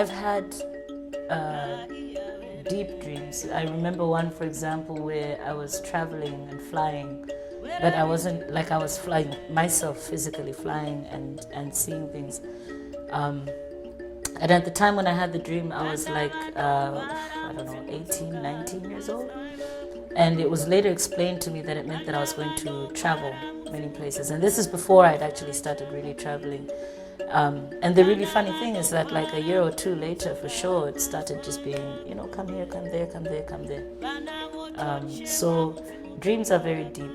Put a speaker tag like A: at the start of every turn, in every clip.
A: I've had deep dreams. I remember one, for example, where I was traveling and flying, but I wasn't like I was flying myself, physically flying and seeing things. And at the time when I had the dream, I was like, I don't know, 18, 19 years old. And it was later explained to me that it meant that I was going to travel many places. And this is before I'd actually started really traveling. And the really funny thing is that like a year or two later, for sure, it started just being, you know, come here, come there, come there, come there. So dreams are very deep.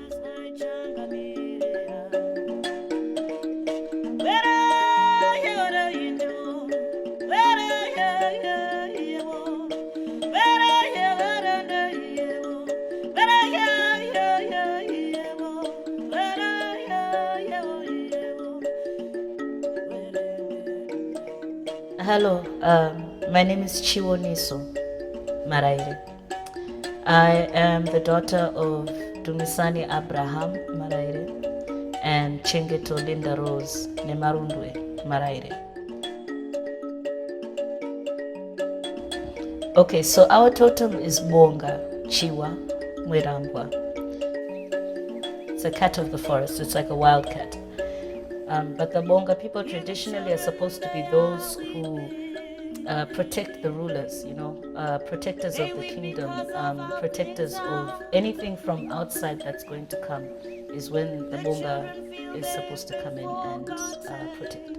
A: Hello, my name is Chiwoniso Maraire. I am the daughter of Dumisani Abraham Maraire and Chengeto Linda Rose Nemarundwe Maraire. Okay, so our totem is bonga, Chiwa, Mwirambwa. It's a cat of the forest, it's like a wild cat. But the bonga people traditionally are supposed to be those who protect the rulers, you know, protectors of the kingdom, protectors of anything from outside that's going to come is when the bonga is supposed to come in and protect.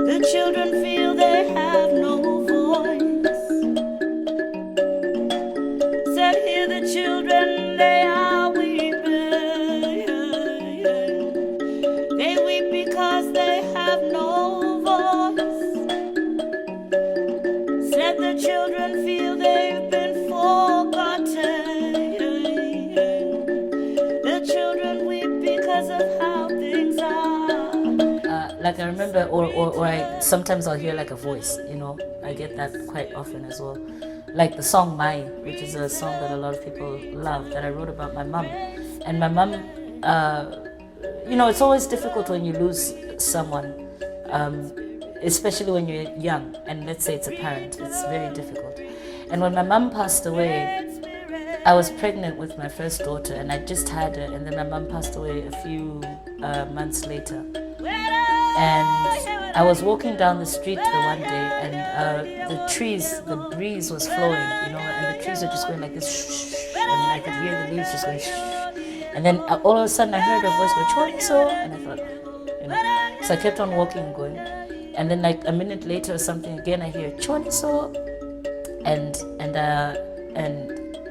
B: The children feel they have no voice. Said here the children, they are weeping. They weep because they have no voice. Said the children feel they've been forgotten. The children weep because of how things are.
A: Like I remember, or I sometimes I'll hear like a voice, you know, I get that quite often as well. Like the song Mai, which is a song that a lot of people love, that I wrote about my mom. And my mom, you know, it's always difficult when you lose someone, especially when you're young, and let's say it's a parent, it's very difficult. And when my mom passed away, I was pregnant with my first daughter, and I just had her, and then my mom passed away a few months later. And I was walking down the street the one day, and the trees, the breeze was flowing, you know, and the trees were just going like this, shh, and I could hear the leaves just going shh. And then all of a sudden I heard a voice go, Chiwoniso, and I thought, you know, so I kept on walking and going. And then like a minute later or something, again I hear Chiwoniso, and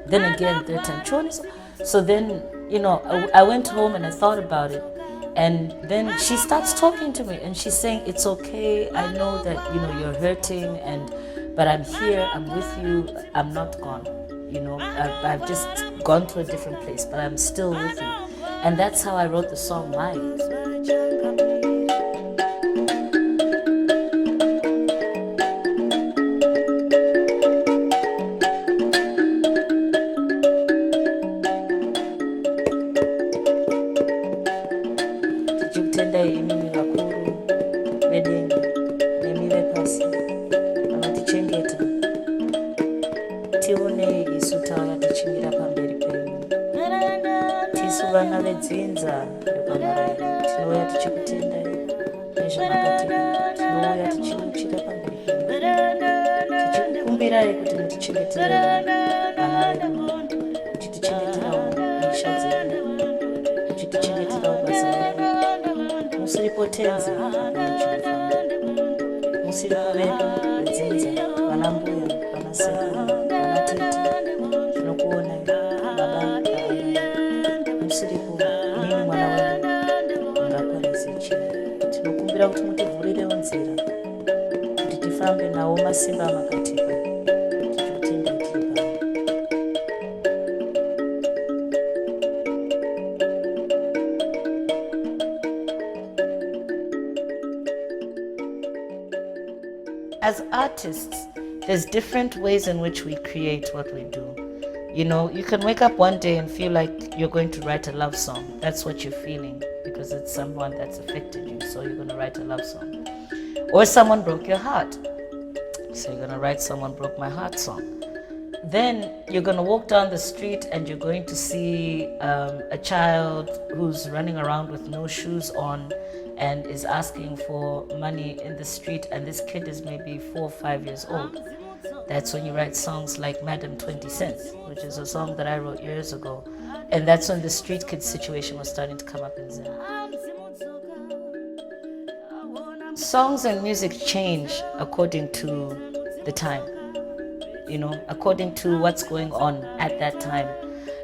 A: then again third time Chiwoniso. So then, you know, I went home and I thought about it. And then she starts talking to me and she's saying, it's okay, I know that, you know, you're hurting, but I'm here, I'm with you, I'm not gone. You know, I've just gone to a different place, but I'm still with you. And that's how I wrote the song Mai. Vana vedzinza repamaraira tinouya tichikutendai nezvamakatika, tinouya tichiuchira pamberi penyu, tichikumbirai kuti mutichengetere vana vedu, muchitichengeterawo misha dzedu, muchitichengeterawo basa redu. Musiripo tenzi muchinofamba, musiripo vedu vedzinza, vana mbuya, vana sekuru, vana tete, zvinokuonai baba musiripo nini mwana wangu ungakwanise chii. Tinokumbira kuti mutivhurirewo nzira kuti tifambe nawo masimba amakatipa, tichikutendai tiri pano. As artists, there's different ways in which we create what we do. You know, you can wake up one day and feel like you're going to write a love song. That's what you're feeling because it's someone that's affected you, so you're going to write a love song. Or someone broke your heart. So you're gonna write Someone Broke My Heart song. Then you're gonna walk down the street and you're going to see a child who's running around with no shoes on and is asking for money in the street, and this kid is maybe 4 or 5 years old. That's when you write songs like Madam 20 Cents, which is a song that I wrote years ago. And that's when the street kid situation was starting to come up in Zimbabwe. Songs and music change according to the time, according to what's going on at that time.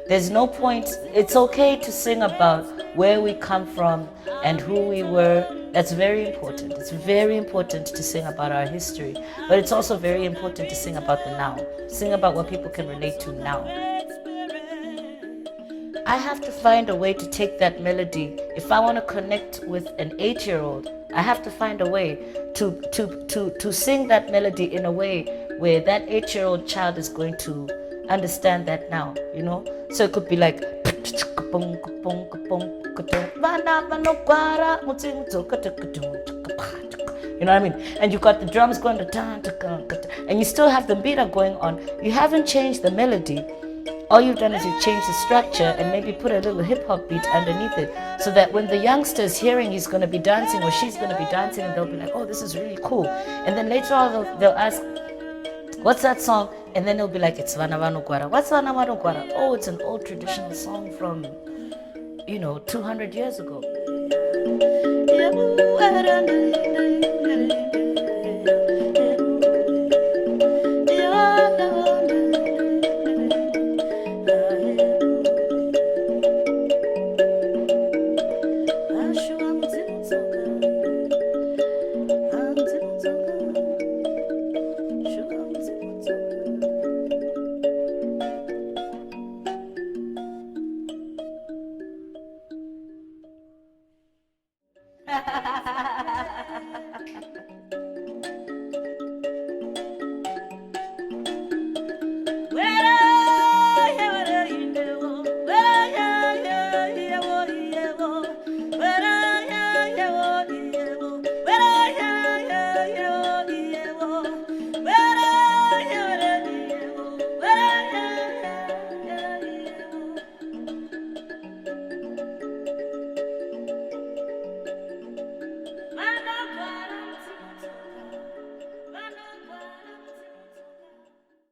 A: There's no point. It's okay to sing about where we come from and who we were. That's very important. It's very important to sing about our history, but it's also very important to sing about the now. Sing about what people can relate to now. I have to find a way to take that melody. If I want to connect with an 8-year-old, I have to find a way to sing that melody in a way where that 8-year-old child is going to understand that now, So it could be like, Vanavanogwara, Mudzimu, dzoka, you know what I mean? And you got the drums going, and you still have the beat going on. You haven't changed the melody. All you've done is you've changed the structure and maybe put a little hip-hop beat underneath it, so that when the youngster is hearing he's going to be dancing or she's going to be dancing, and they'll be like, oh, this is really cool. And then later on they'll ask, what's that song? And then they'll be like, it's Vanavanogwara. What's Vanavanogwara? Oh, it's an old traditional song from, 200 years ago.